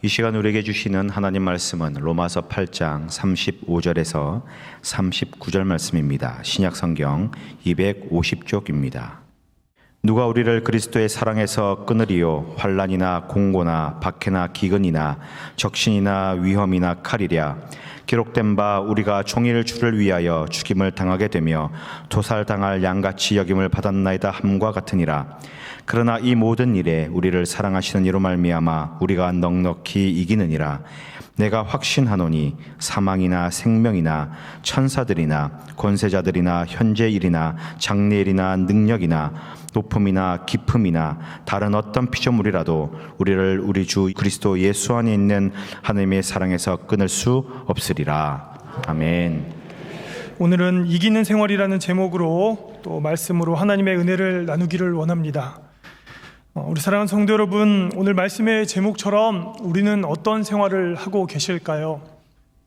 이 시간 우리에게 주시는 하나님 말씀은 로마서 8장 35절에서 39절 말씀입니다. 신약성경 250쪽입니다. 누가 우리를 그리스도의 사랑에서 끊으리요? 환난이나 공고나 박해나 기근이나 적신이나 위험이나 칼이랴. 기록된 바 우리가 종일 주를 위하여 죽임을 당하게 되며 도살당할 양같이 여김을 받았나이다 함과 같으니라. 그러나 이 모든 일에 우리를 사랑하시는 이로 말미암아 우리가 넉넉히 이기느니라. 내가 확신하노니 사망이나 생명이나 천사들이나 권세자들이나 현재일이나 장래일이나 능력이나 높음이나 깊음이나 다른 어떤 피조물이라도 우리를 우리 주 그리스도 예수 안에 있는 하나님의 사랑에서 끊을 수 없으리라. 아멘. 오늘은 이기는 생활이라는 제목으로 또 말씀으로 하나님의 은혜를 나누기를 원합니다. 우리 사랑하는 성도 여러분, 오늘 말씀의 제목처럼 우리는 어떤 생활을 하고 계실까요?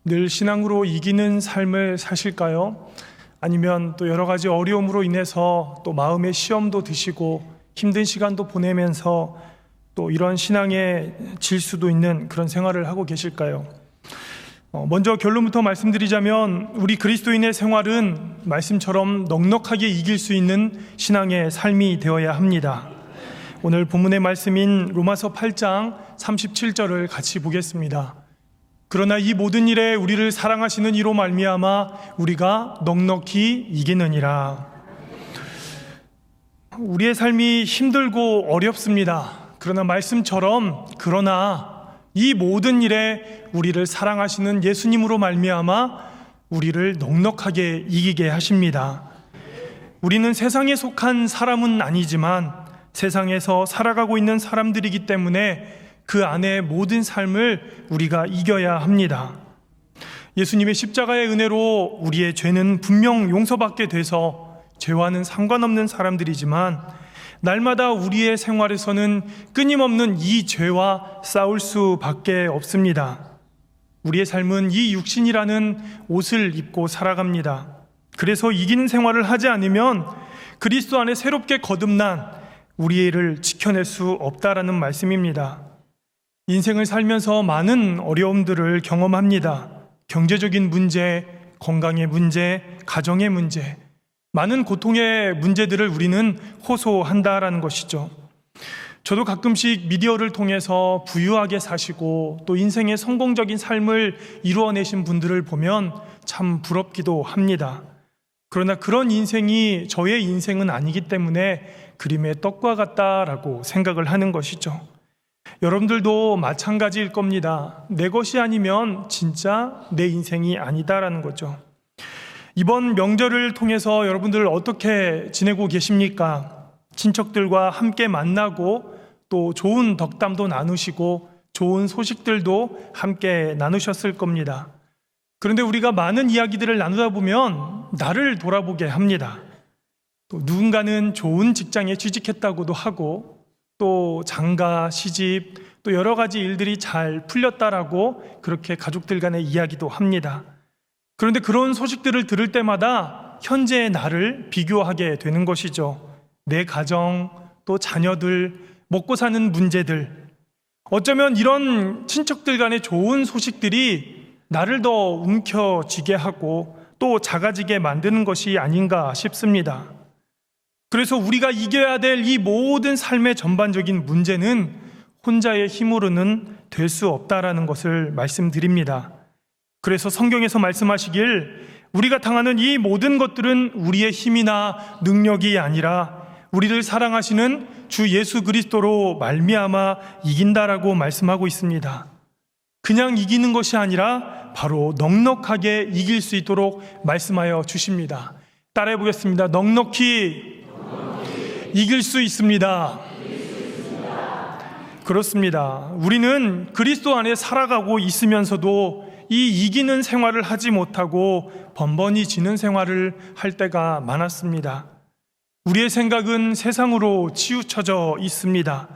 늘 신앙으로 이기는 삶을 사실까요? 아니면 또 여러 가지 어려움으로 인해서 또 마음의 시험도 드시고 힘든 시간도 보내면서 또 이런 신앙에 질 수도 있는 그런 생활을 하고 계실까요? 먼저 결론부터 말씀드리자면 우리 그리스도인의 생활은 말씀처럼 넉넉하게 이길 수 있는 신앙의 삶이 되어야 합니다. 오늘 본문의 말씀인 로마서 8장 37절을 같이 보겠습니다. 그러나 이 모든 일에 우리를 사랑하시는 이로 말미암아 우리가 넉넉히 이기느니라. 우리의 삶이 힘들고 어렵습니다. 그러나 말씀처럼 이 모든 일에 우리를 사랑하시는 예수님으로 말미암아 우리를 넉넉하게 이기게 하십니다. 우리는 세상에 속한 사람은 아니지만 세상에서 살아가고 있는 사람들이기 때문에 그 안에 모든 삶을 우리가 이겨야 합니다. 예수님의 십자가의 은혜로 우리의 죄는 분명 용서받게 돼서 죄와는 상관없는 사람들이지만 날마다 우리의 생활에서는 끊임없는 이 죄와 싸울 수밖에 없습니다. 우리의 삶은 이 육신이라는 옷을 입고 살아갑니다. 그래서 이기는 생활을 하지 않으면 그리스도 안에 새롭게 거듭난 우리를 지켜낼 수 없다라는 말씀입니다. 인생을 살면서 많은 어려움들을 경험합니다. 경제적인 문제, 건강의 문제, 가정의 문제, 많은 고통의 문제들을 우리는 호소한다라는 것이죠. 저도 가끔씩 미디어를 통해서 부유하게 사시고 또 인생의 성공적인 삶을 이루어내신 분들을 보면 참 부럽기도 합니다. 그러나 그런 인생이 저의 인생은 아니기 때문에 그림의 떡과 같다라고 생각을 하는 것이죠. 여러분들도 마찬가지일 겁니다. 내 것이 아니면 진짜 내 인생이 아니다라는 거죠. 이번 명절을 통해서 여러분들 어떻게 지내고 계십니까? 친척들과 함께 만나고 또 좋은 덕담도 나누시고 좋은 소식들도 함께 나누셨을 겁니다. 그런데 우리가 많은 이야기들을 나누다 보면 나를 돌아보게 합니다. 또 누군가는 좋은 직장에 취직했다고도 하고 또 장가, 시집, 또 여러 가지 일들이 잘 풀렸다라고 그렇게 가족들 간의 이야기도 합니다. 그런데 그런 소식들을 들을 때마다 현재의 나를 비교하게 되는 것이죠. 내 가정, 또 자녀들, 먹고 사는 문제들. 어쩌면 이런 친척들 간의 좋은 소식들이 나를 더 움켜쥐게 하고 또 작아지게 만드는 것이 아닌가 싶습니다. 그래서 우리가 이겨야 될 이 모든 삶의 전반적인 문제는 혼자의 힘으로는 될 수 없다라는 것을 말씀드립니다. 그래서 성경에서 말씀하시길 우리가 당하는 이 모든 것들은 우리의 힘이나 능력이 아니라 우리를 사랑하시는 주 예수 그리스도로 말미암아 이긴다라고 말씀하고 있습니다. 그냥 이기는 것이 아니라 바로 넉넉하게 이길 수 있도록 말씀하여 주십니다. 따라해 보겠습니다. 넉넉히 이길 수 있습니다. 그렇습니다. 우리는 그리스도 안에 살아가고 있으면서도 이 이기는 생활을 하지 못하고 번번이 지는 생활을 할 때가 많았습니다. 우리의 생각은 세상으로 치우쳐져 있습니다.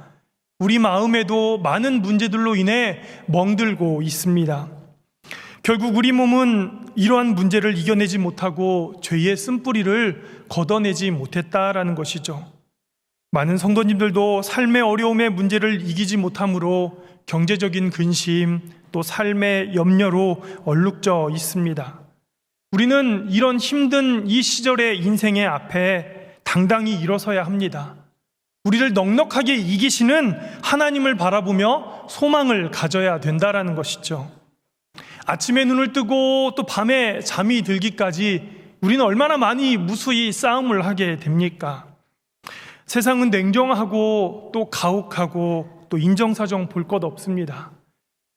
우리 마음에도 많은 문제들로 인해 멍들고 있습니다. 결국 우리 몸은 이러한 문제를 이겨내지 못하고 죄의 쓴뿌리를 걷어내지 못했다라는 것이죠. 많은 성도님들도 삶의 어려움의 문제를 이기지 못함으로 경제적인 근심, 또 삶의 염려로 얼룩져 있습니다. 우리는 이런 힘든 이 시절의 인생의 앞에 당당히 일어서야 합니다. 우리를 넉넉하게 이기시는 하나님을 바라보며 소망을 가져야 된다라는 것이죠. 아침에 눈을 뜨고 또 밤에 잠이 들기까지 우리는 얼마나 많이 무수히 싸움을 하게 됩니까? 세상은 냉정하고 또 가혹하고 또 인정사정 볼 것 없습니다.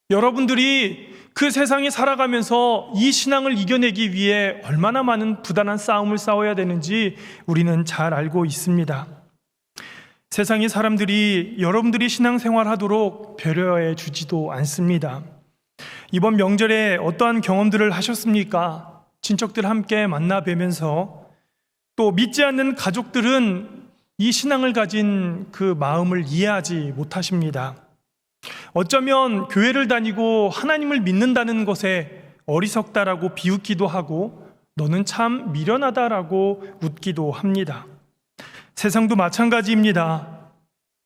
여러분들이 그 세상에 살아가면서 이 신앙을 이겨내기 위해 얼마나 많은 부단한 싸움을 싸워야 되는지 우리는 잘 알고 있습니다. 세상의 사람들이 여러분들이 신앙생활 하도록 배려해 주지도 않습니다. 이번 명절에 어떠한 경험들을 하셨습니까? 친척들 함께 만나 뵈면서 또 믿지 않는 가족들은 이 신앙을 가진 그 마음을 이해하지 못하십니다. 어쩌면 교회를 다니고 하나님을 믿는다는 것에 어리석다라고 비웃기도 하고 너는 참 미련하다라고 웃기도 합니다. 세상도 마찬가지입니다.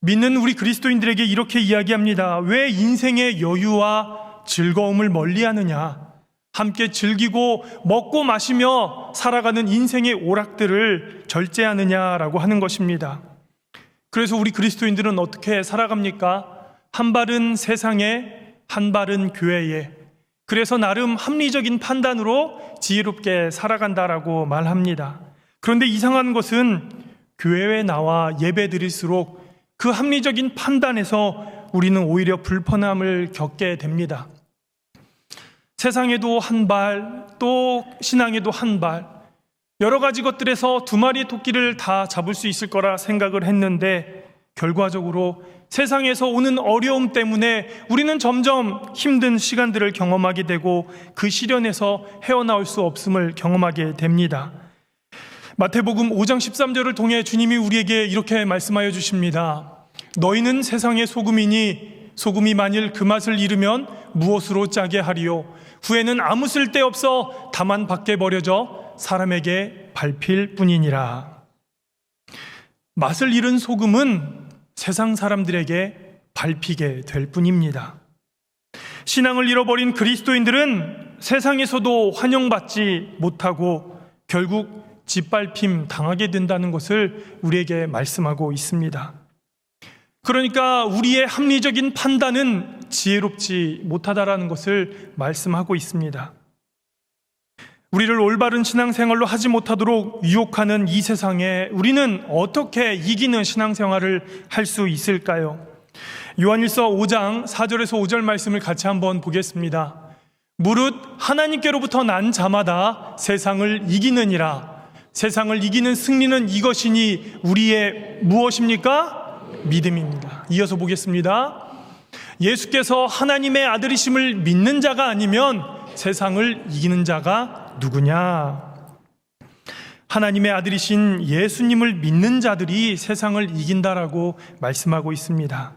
믿는 우리 그리스도인들에게 이렇게 이야기합니다. 왜 인생의 여유와 즐거움을 멀리하느냐? 함께 즐기고 먹고 마시며 살아가는 인생의 오락들을 절제하느냐라고 하는 것입니다. 그래서 우리 그리스도인들은 어떻게 살아갑니까? 한 발은 세상에, 한 발은 교회에. 그래서 나름 합리적인 판단으로 지혜롭게 살아간다라고 말합니다. 그런데 이상한 것은 교회에 나와 예배 드릴수록 그 합리적인 판단에서 우리는 오히려 불편함을 겪게 됩니다. 세상에도 한 발, 또 신앙에도 한 발, 여러 가지 것들에서 두 마리의 토끼를 다 잡을 수 있을 거라 생각을 했는데 결과적으로 세상에서 오는 어려움 때문에 우리는 점점 힘든 시간들을 경험하게 되고 그 시련에서 헤어나올 수 없음을 경험하게 됩니다. 마태복음 5장 13절을 통해 주님이 우리에게 이렇게 말씀하여 주십니다. 너희는 세상의 소금이니 소금이 만일 그 맛을 잃으면 무엇으로 짜게 하리요? 후에는 아무 쓸데없어 다만 밖에 버려져 사람에게 밟힐 뿐이니라. 맛을 잃은 소금은 세상 사람들에게 밟히게 될 뿐입니다. 신앙을 잃어버린 그리스도인들은 세상에서도 환영받지 못하고 결국 짓밟힘 당하게 된다는 것을 우리에게 말씀하고 있습니다. 그러니까 우리의 합리적인 판단은 지혜롭지 못하다라는 것을 말씀하고 있습니다. 우리를 올바른 신앙생활로 하지 못하도록 유혹하는 이 세상에 우리는 어떻게 이기는 신앙생활을 할 수 있을까요? 요한일서 5장 4절에서 5절 말씀을 같이 한번 보겠습니다. 무릇 하나님께로부터 난 자마다 세상을 이기느니라. 세상을 이기는 승리는 이것이니 우리의 무엇입니까? 믿음입니다. 이어서 보겠습니다. 예수께서 하나님의 아들이심을 믿는 자가 아니면 세상을 이기는 자가 누구냐? 하나님의 아들이신 예수님을 믿는 자들이 세상을 이긴다라고 말씀하고 있습니다.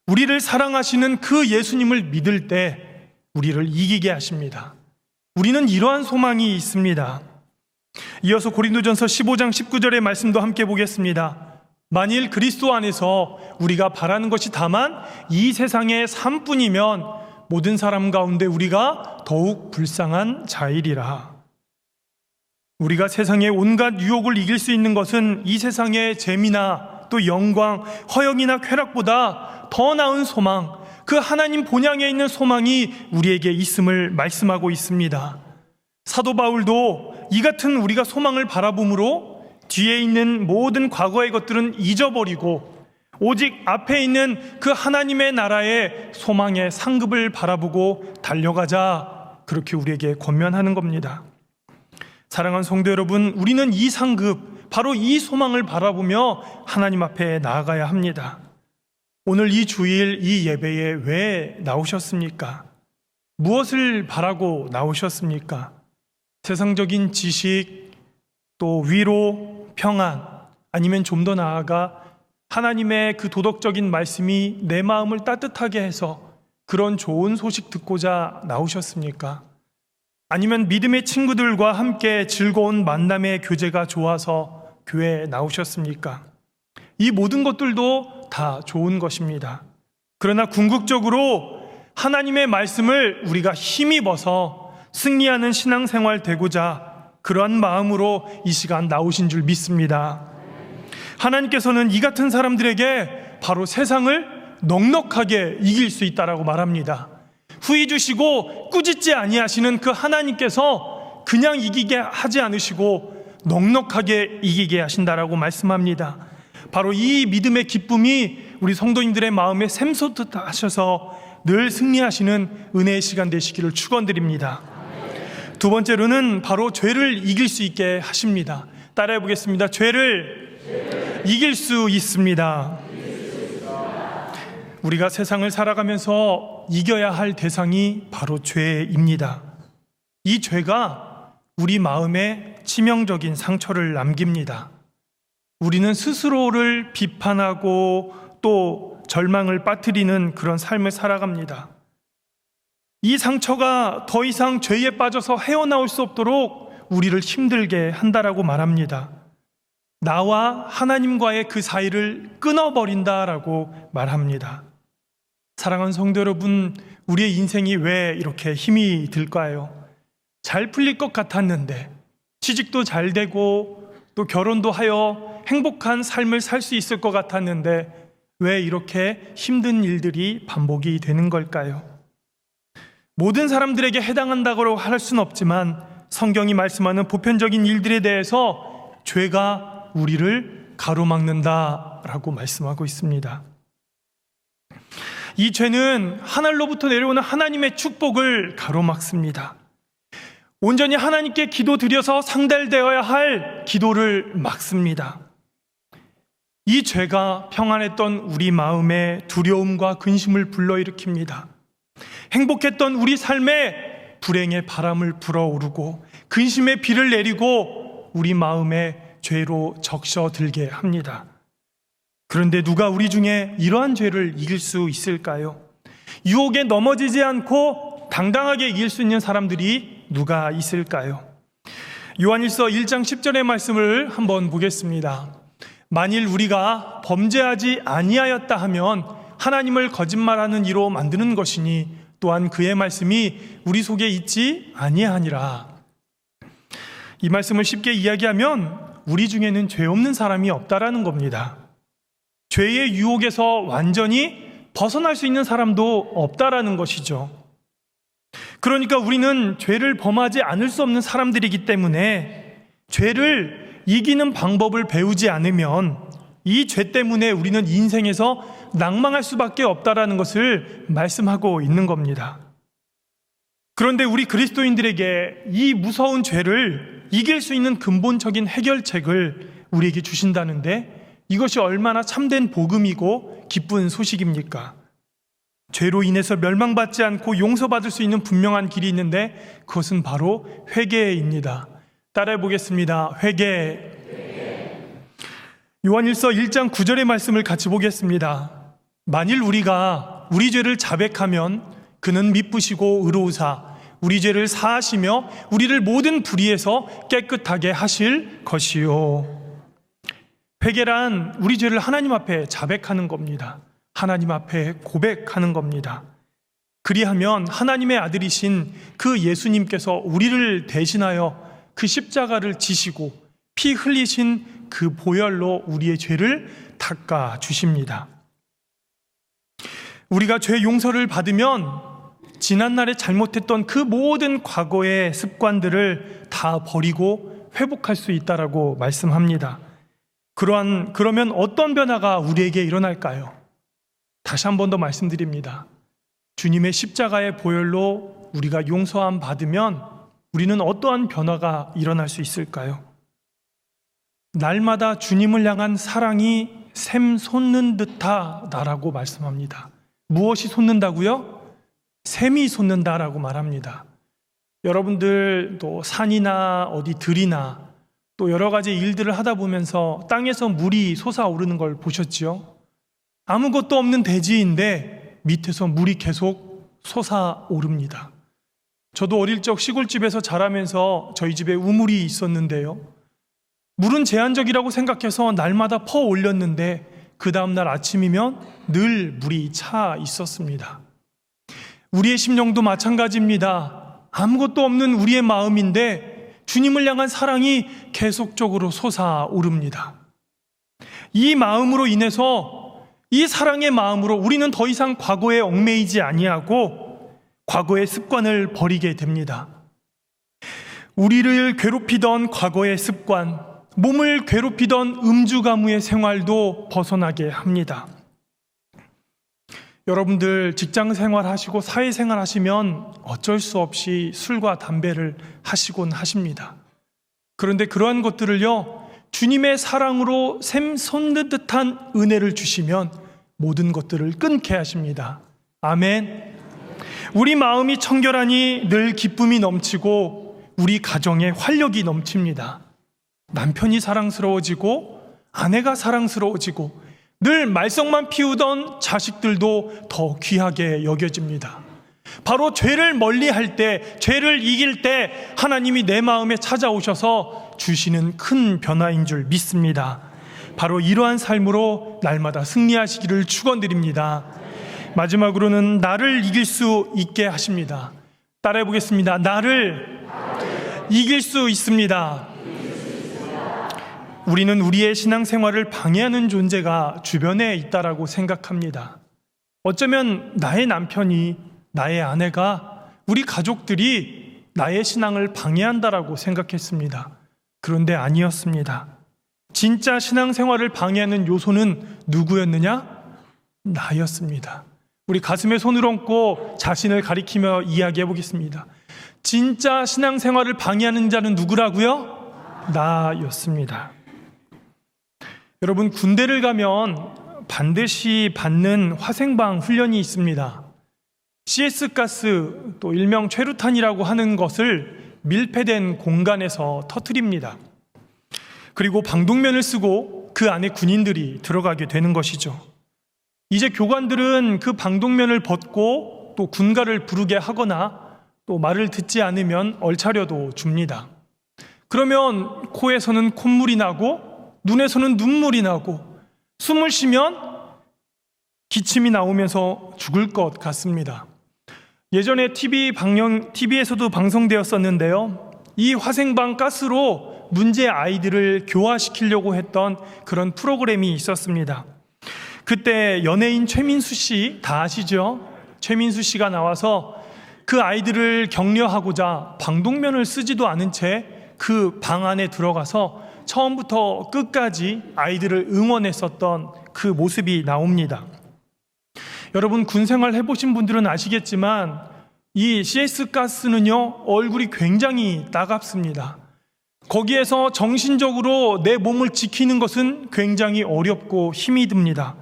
우리를 사랑하시는 그 예수님을 믿을 때 우리를 이기게 하십니다. 우리는 이러한 소망이 있습니다. 이어서 고린도전서 15장 19절의 말씀도 함께 보겠습니다. 만일 그리스도 안에서 우리가 바라는 것이 다만 이 세상의 삶뿐이면 모든 사람 가운데 우리가 더욱 불쌍한 자이리라. 우리가 세상의 온갖 유혹을 이길 수 있는 것은 이 세상의 재미나 또 영광, 허영이나 쾌락보다 더 나은 소망, 그 하나님 본향에 있는 소망이 우리에게 있음을 말씀하고 있습니다. 사도 바울도 이 같은 우리가 소망을 바라봄으로 뒤에 있는 모든 과거의 것들은 잊어버리고 오직 앞에 있는 그 하나님의 나라의 소망의 상급을 바라보고 달려가자, 그렇게 우리에게 권면하는 겁니다. 사랑하는 성도 여러분, 우리는 이 상급, 바로 이 소망을 바라보며 하나님 앞에 나아가야 합니다. 오늘 이 주일 이 예배에 왜 나오셨습니까? 무엇을 바라고 나오셨습니까? 세상적인 지식, 또 위로, 평안, 아니면 좀 더 나아가 하나님의 그 도덕적인 말씀이 내 마음을 따뜻하게 해서 그런 좋은 소식 듣고자 나오셨습니까? 아니면 믿음의 친구들과 함께 즐거운 만남의 교제가 좋아서 교회에 나오셨습니까? 이 모든 것들도 다 좋은 것입니다. 그러나 궁극적으로 하나님의 말씀을 우리가 힘입어서 승리하는 신앙생활 되고자 그러한 마음으로 이 시간 나오신 줄 믿습니다. 하나님께서는 이 같은 사람들에게 바로 세상을 넉넉하게 이길 수 있다라고 말합니다. 후히 주시고 꾸짖지 아니하시는 그 하나님께서 그냥 이기게 하지 않으시고 넉넉하게 이기게 하신다라고 말씀합니다. 바로 이 믿음의 기쁨이 우리 성도님들의 마음에 샘솟듯 하셔서 늘 승리하시는 은혜의 시간 되시기를 축원드립니다. 두 번째로는 바로 죄를 이길 수 있게 하십니다. 따라해 보겠습니다. 죄를 이길 수 있습니다. 우리가 세상을 살아가면서 이겨야 할 대상이 바로 죄입니다. 이 죄가 우리 마음에 치명적인 상처를 남깁니다. 우리는 스스로를 비판하고 또 절망을 빠뜨리는 그런 삶을 살아갑니다. 이 상처가 더 이상 죄에 빠져서 헤어나올 수 없도록 우리를 힘들게 한다라고 말합니다. 나와 하나님과의 그 사이를 끊어버린다라고 말합니다. 사랑하는 성도 여러분, 우리의 인생이 왜 이렇게 힘이 들까요? 잘 풀릴 것 같았는데, 취직도 잘 되고 또 결혼도 하여 행복한 삶을 살 수 있을 것 같았는데 왜 이렇게 힘든 일들이 반복이 되는 걸까요? 모든 사람들에게 해당한다고 할 수는 없지만 성경이 말씀하는 보편적인 일들에 대해서 죄가 우리를 가로막는다라고 말씀하고 있습니다. 이 죄는 하늘로부터 내려오는 하나님의 축복을 가로막습니다. 온전히 하나님께 기도드려서 상달되어야 할 기도를 막습니다. 이 죄가 평안했던 우리 마음에 두려움과 근심을 불러일으킵니다. 행복했던 우리 삶에 불행의 바람을 불어오르고 근심의 비를 내리고 우리 마음에 죄로 적셔들게 합니다. 그런데 누가 우리 중에 이러한 죄를 이길 수 있을까요? 유혹에 넘어지지 않고 당당하게 이길 수 있는 사람들이 누가 있을까요? 요한일서 1장 10절의 말씀을 한번 보겠습니다. 만일 우리가 범죄하지 아니하였다 하면 하나님을 거짓말하는 이로 만드는 것이니 또한 그의 말씀이 우리 속에 있지 아니하니라. 이 말씀을 쉽게 이야기하면 우리 중에는 죄 없는 사람이 없다라는 겁니다. 죄의 유혹에서 완전히 벗어날 수 있는 사람도 없다라는 것이죠. 그러니까 우리는 죄를 범하지 않을 수 없는 사람들이기 때문에 죄를 이기는 방법을 배우지 않으면 이 죄 때문에 우리는 인생에서 낭망할 수밖에 없다라는 것을 말씀하고 있는 겁니다. 그런데 우리 그리스도인들에게 이 무서운 죄를 이길 수 있는 근본적인 해결책을 우리에게 주신다는데 이것이 얼마나 참된 복음이고 기쁜 소식입니까? 죄로 인해서 멸망받지 않고 용서받을 수 있는 분명한 길이 있는데 그것은 바로 회개입니다. 따라해 보겠습니다. 회개. 요한일서 1장 9절의 말씀을 같이 보겠습니다. 만일 우리가 우리 죄를 자백하면 그는 미쁘시고 의로우사 우리 죄를 사하시며 우리를 모든 불의에서 깨끗하게 하실 것이요. 회개란 우리 죄를 하나님 앞에 자백하는 겁니다. 하나님 앞에 고백하는 겁니다. 그리하면 하나님의 아들이신 그 예수님께서 우리를 대신하여 그 십자가를 지시고 피 흘리신 그 보혈로 우리의 죄를 닦아 주십니다. 우리가 죄 용서를 받으면 지난날에 잘못했던 그 모든 과거의 습관들을 다 버리고 회복할 수 있다라고 말씀합니다. 그러면 어떤 변화가 우리에게 일어날까요? 다시 한 번 더 말씀드립니다. 주님의 십자가의 보혈로 우리가 용서함 받으면 우리는 어떠한 변화가 일어날 수 있을까요? 날마다 주님을 향한 사랑이 샘 솟는 듯하다라고 말씀합니다. 무엇이 솟는다고요? 샘이 솟는다라고 말합니다. 여러분들 또 산이나 어디 들이나 또 여러 가지 일들을 하다 보면서 땅에서 물이 솟아오르는 걸 보셨죠? 아무것도 없는 대지인데 밑에서 물이 계속 솟아오릅니다. 저도 어릴 적 시골집에서 자라면서 저희 집에 우물이 있었는데요. 물은 제한적이라고 생각해서 날마다 퍼 올렸는데 그 다음날 아침이면 늘 물이 차 있었습니다. 우리의 심령도 마찬가지입니다. 아무것도 없는 우리의 마음인데 주님을 향한 사랑이 계속적으로 솟아오릅니다. 이 마음으로 인해서, 이 사랑의 마음으로 우리는 더 이상 과거에 얽매이지 아니하고 과거의 습관을 버리게 됩니다. 우리를 괴롭히던 과거의 습관, 몸을 괴롭히던 음주가무의 생활도 벗어나게 합니다. 여러분들 직장 생활하시고 사회생활 하시면 어쩔 수 없이 술과 담배를 하시곤 하십니다. 그런데 그러한 것들을요, 주님의 사랑으로 샘솟는 듯한 은혜를 주시면 모든 것들을 끊게 하십니다. 아멘. 우리 마음이 청결하니 늘 기쁨이 넘치고 우리 가정에 활력이 넘칩니다. 남편이 사랑스러워지고 아내가 사랑스러워지고 늘 말썽만 피우던 자식들도 더 귀하게 여겨집니다. 바로 죄를 멀리할 때, 죄를 이길 때 하나님이 내 마음에 찾아오셔서 주시는 큰 변화인 줄 믿습니다. 바로 이러한 삶으로 날마다 승리하시기를 축원드립니다. 마지막으로는 나를 이길 수 있게 하십니다. 따라해 보겠습니다. 나를 이길 수 있습니다. 우리는 우리의 신앙생활을 방해하는 존재가 주변에 있다라고 생각합니다. 어쩌면 나의 남편이, 나의 아내가, 우리 가족들이 나의 신앙을 방해한다라고 생각했습니다. 그런데 아니었습니다. 진짜 신앙생활을 방해하는 요소는 누구였느냐? 나였습니다. 우리 가슴에 손을 얹고 자신을 가리키며 이야기해 보겠습니다. 진짜 신앙생활을 방해하는 자는 누구라고요? 나였습니다. 여러분, 군대를 가면 반드시 받는 화생방 훈련이 있습니다. CS가스, 또 일명 최루탄이라고 하는 것을 밀폐된 공간에서 터뜨립니다. 그리고 방독면을 쓰고 그 안에 군인들이 들어가게 되는 것이죠. 이제 교관들은 그 방독면을 벗고 또 군가를 부르게 하거나 또 말을 듣지 않으면 얼차려도 줍니다. 그러면 코에서는 콧물이 나고 눈에서는 눈물이 나고 숨을 쉬면 기침이 나오면서 죽을 것 같습니다. 예전에 TV에서도 방송되었었는데요. 이 화생방 가스로 문제 아이들을 교화시키려고 했던 그런 프로그램이 있었습니다. 그때 연예인 최민수 씨 다 아시죠? 최민수 씨가 나와서 그 아이들을 격려하고자 방독면을 쓰지도 않은 채 그 방 안에 들어가서 처음부터 끝까지 아이들을 응원했었던 그 모습이 나옵니다. 여러분, 군생활 해보신 분들은 아시겠지만 이 CS가스는요, 얼굴이 굉장히 따갑습니다. 거기에서 정신적으로 내 몸을 지키는 것은 굉장히 어렵고 힘이 듭니다.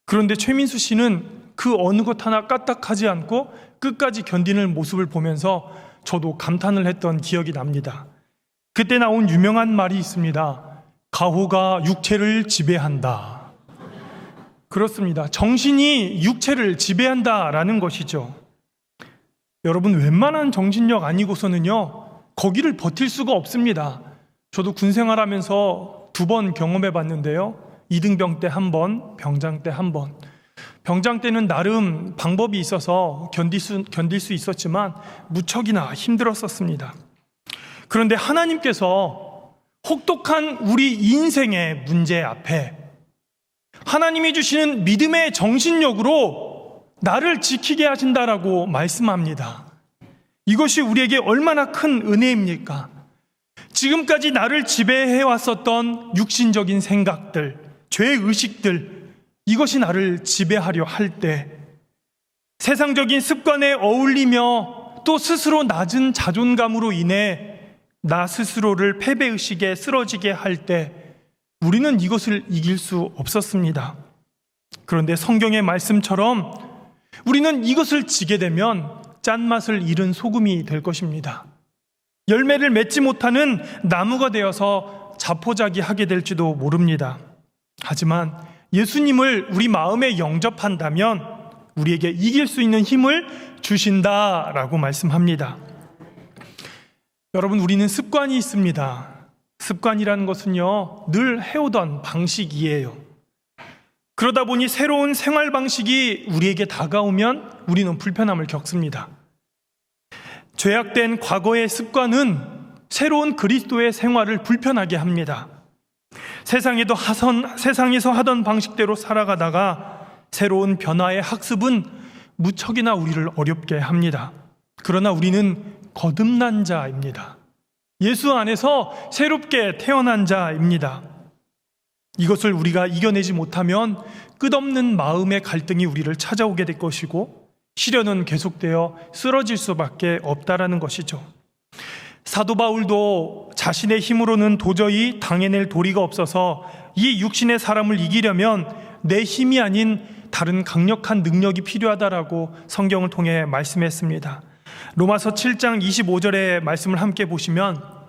그런데 최민수 씨는 그 어느 것 하나 까딱하지 않고 끝까지 견디는 모습을 보면서 저도 감탄을 했던 기억이 납니다. 그때 나온 유명한 말이 있습니다. 가호가 육체를 지배한다. 그렇습니다. 정신이 육체를 지배한다라는 것이죠. 여러분, 웬만한 정신력 아니고서는요, 거기를 버틸 수가 없습니다. 저도 군생활하면서 2번 경험해 봤는데요. 이등병 때 1번, 병장 때 1번. 병장 때는 나름 방법이 있어서 견딜 수 있었지만 무척이나 힘들었었습니다. 그런데 하나님께서 혹독한 우리 인생의 문제 앞에 하나님이 주시는 믿음의 정신력으로 나를 지키게 하신다라고 말씀합니다. 이것이 우리에게 얼마나 큰 은혜입니까? 지금까지 나를 지배해 왔었던 육신적인 생각들, 죄의식들, 이것이 나를 지배하려 할 때, 세상적인 습관에 어울리며 또 스스로 낮은 자존감으로 인해 나 스스로를 패배의식에 쓰러지게 할 때 우리는 이것을 이길 수 없었습니다. 그런데 성경의 말씀처럼 우리는 이것을 지게 되면 짠맛을 잃은 소금이 될 것입니다. 열매를 맺지 못하는 나무가 되어서 자포자기하게 될지도 모릅니다. 하지만 예수님을 우리 마음에 영접한다면 우리에게 이길 수 있는 힘을 주신다라고 말씀합니다. 여러분, 우리는 습관이 있습니다. 습관이라는 것은요, 늘 해오던 방식이에요. 그러다 보니 새로운 생활 방식이 우리에게 다가오면 우리는 불편함을 겪습니다. 죄악된 과거의 습관은 새로운 그리스도의 생활을 불편하게 합니다. 세상에서 하던 방식대로 살아가다가 새로운 변화의 학습은 무척이나 우리를 어렵게 합니다. 그러나 우리는 거듭난 자입니다. 예수 안에서 새롭게 태어난 자입니다. 이것을 우리가 이겨내지 못하면 끝없는 마음의 갈등이 우리를 찾아오게 될 것이고 시련은 계속되어 쓰러질 수밖에 없다라는 것이죠. 사도 바울도 자신의 힘으로는 도저히 당해낼 도리가 없어서 이 육신의 사람을 이기려면 내 힘이 아닌 다른 강력한 능력이 필요하다라고 성경을 통해 말씀했습니다. 로마서 7장 25절의 말씀을 함께 보시면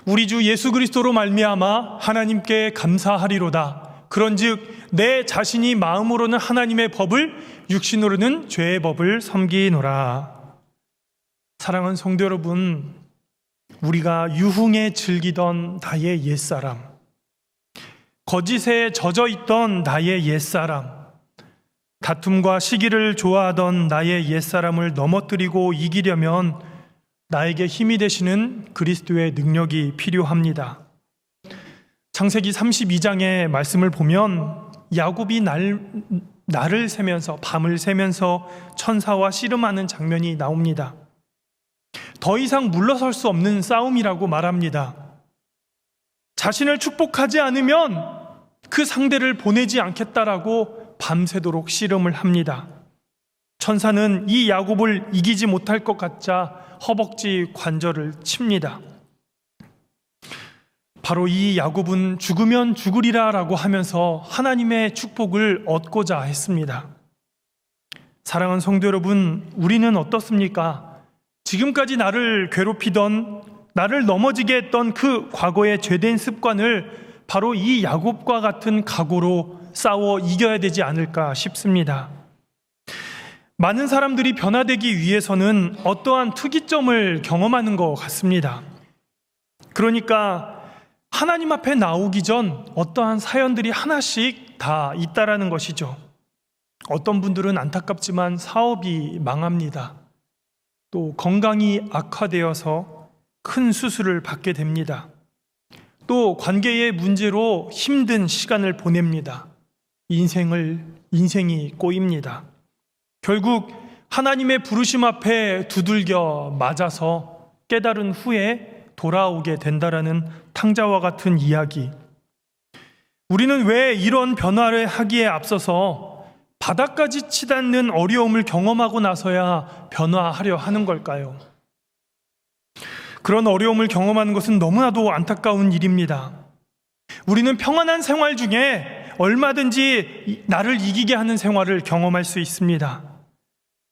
우리 주 예수 그리스도로 말미암아 하나님께 감사하리로다. 그런즉 내 자신이 마음으로는 하나님의 법을 육신으로는 죄의 법을 섬기노라. 사랑하는 성도 여러분, 우리가 유흥에 즐기던 나의 옛사람, 거짓에 젖어있던 나의 옛사람, 다툼과 시기를 좋아하던 나의 옛사람을 넘어뜨리고 이기려면 나에게 힘이 되시는 그리스도의 능력이 필요합니다. 창세기 32장의 말씀을 보면 야곱이 날을 새면서 밤을 새면서 천사와 씨름하는 장면이 나옵니다. 더 이상 물러설 수 없는 싸움이라고 말합니다. 자신을 축복하지 않으면 그 상대를 보내지 않겠다라고 밤새도록 씨름을 합니다. 천사는 이 야곱을 이기지 못할 것 같자 허벅지 관절을 칩니다. 바로 이 야곱은 죽으면 죽으리라 라고 하면서 하나님의 축복을 얻고자 했습니다. 사랑하는 성도 여러분, 우리는 어떻습니까? 지금까지 나를 괴롭히던, 나를 넘어지게 했던 그 과거의 죄된 습관을 바로 이 야곱과 같은 각오로 싸워 이겨야 되지 않을까 싶습니다. 많은 사람들이 변화되기 위해서는 어떠한 특이점을 경험하는 것 같습니다. 그러니까 하나님 앞에 나오기 전 어떠한 사연들이 하나씩 다 있다라는 것이죠. 어떤 분들은 안타깝지만 사업이 망합니다. 또 건강이 악화되어서 큰 수술을 받게 됩니다. 또 관계의 문제로 힘든 시간을 보냅니다. 인생이 꼬입니다. 결국 하나님의 부르심 앞에 두들겨 맞아서 깨달은 후에 돌아오게 된다라는 탕자와 같은 이야기. 우리는 왜 이런 변화를 하기에 앞서서 바닥까지 치닫는 어려움을 경험하고 나서야 변화하려 하는 걸까요? 그런 어려움을 경험하는 것은 너무나도 안타까운 일입니다. 우리는 평안한 생활 중에 얼마든지 나를 이기게 하는 생활을 경험할 수 있습니다.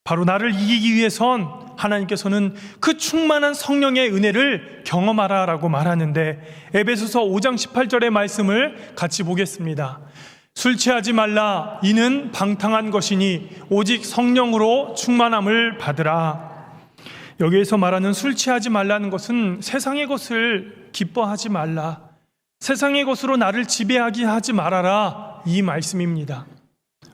바로 나를 이기기 위해선 하나님께서는 그 충만한 성령의 은혜를 경험하라라고 말하는데, 에베소서 5장 18절의 말씀을 같이 보겠습니다. 술 취하지 말라. 이는 방탕한 것이니 오직 성령으로 충만함을 받으라. 여기에서 말하는 술 취하지 말라는 것은 세상의 것을 기뻐하지 말라, 세상의 것으로 나를 지배하게 하지 말아라, 이 말씀입니다.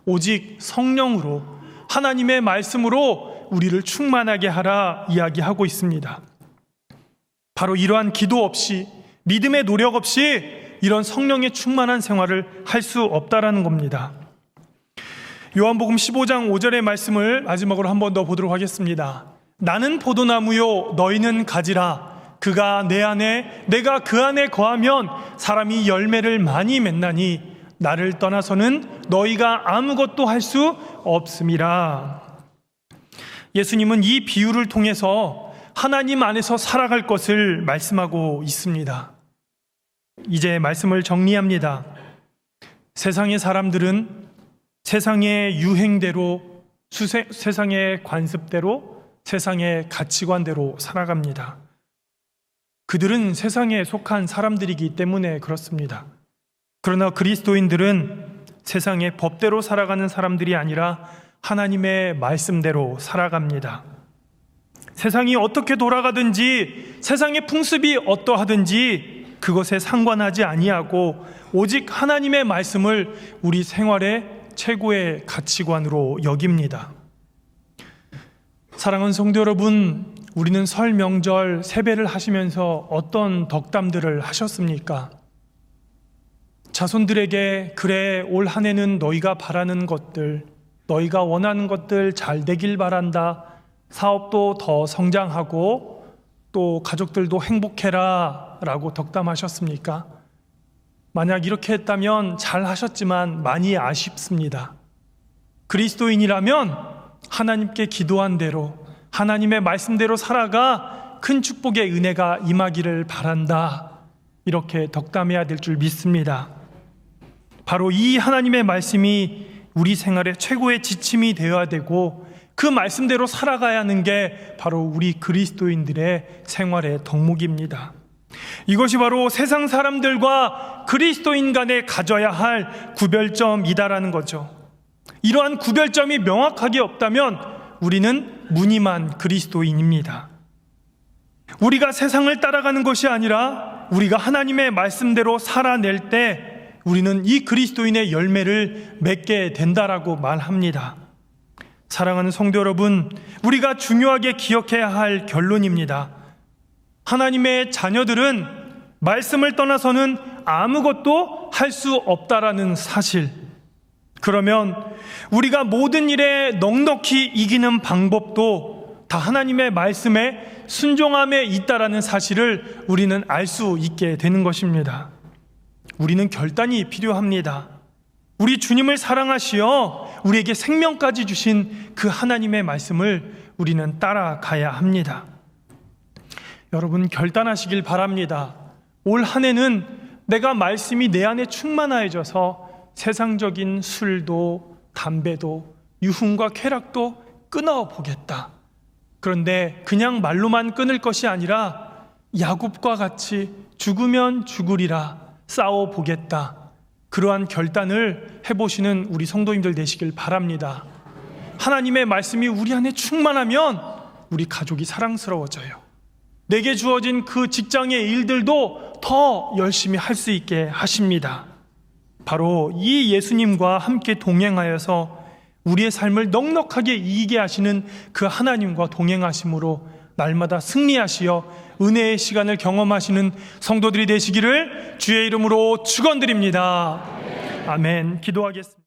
오직 성령으로, 하나님의 말씀으로 우리를 충만하게 하라 이야기하고 있습니다. 바로 이러한 기도 없이, 믿음의 노력 없이 이런 성령의 충만한 생활을 할 수 없다라는 겁니다. 요한복음 15장 5절의 말씀을 마지막으로 한 번 더 보도록 하겠습니다. 나는 포도나무요 너희는 가지라. 그가 내 안에 내가 그 안에 거하면 사람이 열매를 많이 맺나니 나를 떠나서는 너희가 아무것도 할 수 없음이라. 예수님은 이 비유를 통해서 하나님 안에서 살아갈 것을 말씀하고 있습니다. 이제 말씀을 정리합니다. 세상의 사람들은 세상의 유행대로, 세상의 관습대로, 세상의 가치관대로 살아갑니다. 그들은 세상에 속한 사람들이기 때문에 그렇습니다. 그러나 그리스도인들은 세상의 법대로 살아가는 사람들이 아니라 하나님의 말씀대로 살아갑니다. 세상이 어떻게 돌아가든지, 세상의 풍습이 어떠하든지 그것에 상관하지 아니하고 오직 하나님의 말씀을 우리 생활의 최고의 가치관으로 여깁니다. 사랑하는 성도 여러분, 우리는 설 명절 세배를 하시면서 어떤 덕담들을 하셨습니까? 자손들에게 그래 올 한 해는 너희가 바라는 것들, 너희가 원하는 것들 잘 되길 바란다. 사업도 더 성장하고 또 가족들도 행복해라 라고 덕담하셨습니까? 만약 이렇게 했다면 잘 하셨지만 많이 아쉽습니다. 그리스도인이라면 하나님께 기도한 대로 하나님의 말씀대로 살아가 큰 축복의 은혜가 임하기를 바란다, 이렇게 덕담해야 될 줄 믿습니다. 바로 이 하나님의 말씀이 우리 생활의 최고의 지침이 되어야 되고 그 말씀대로 살아가야 하는 게 바로 우리 그리스도인들의 생활의 덕목입니다. 이것이 바로 세상 사람들과 그리스도인 간에 가져야 할 구별점이다라는 거죠. 이러한 구별점이 명확하게 없다면 우리는 무늬만 그리스도인입니다. 우리가 세상을 따라가는 것이 아니라 우리가 하나님의 말씀대로 살아낼 때 우리는 이 그리스도인의 열매를 맺게 된다라고 말합니다. 사랑하는 성도 여러분, 우리가 중요하게 기억해야 할 결론입니다. 하나님의 자녀들은 말씀을 떠나서는 아무것도 할 수 없다라는 사실. 그러면 우리가 모든 일에 넉넉히 이기는 방법도 다 하나님의 말씀에 순종함에 있다라는 사실을 우리는 알 수 있게 되는 것입니다. 우리는 결단이 필요합니다. 우리 주님을 사랑하시어 우리에게 생명까지 주신 그 하나님의 말씀을 우리는 따라가야 합니다. 여러분, 결단하시길 바랍니다. 올 한 해는 내가 말씀이 내 안에 충만하여져서 세상적인 술도 담배도 유흥과 쾌락도 끊어보겠다. 그런데 그냥 말로만 끊을 것이 아니라 야곱과 같이 죽으면 죽으리라 싸워보겠다. 그러한 결단을 해보시는 우리 성도님들 되시길 바랍니다. 하나님의 말씀이 우리 안에 충만하면 우리 가족이 사랑스러워져요. 내게 주어진 그 직장의 일들도 더 열심히 할 수 있게 하십니다. 바로 이 예수님과 함께 동행하여서 우리의 삶을 넉넉하게 이기게 하시는 그 하나님과 동행하심으로 날마다 승리하시어 은혜의 시간을 경험하시는 성도들이 되시기를 주의 이름으로 축원드립니다. 아멘. 기도하겠습니다.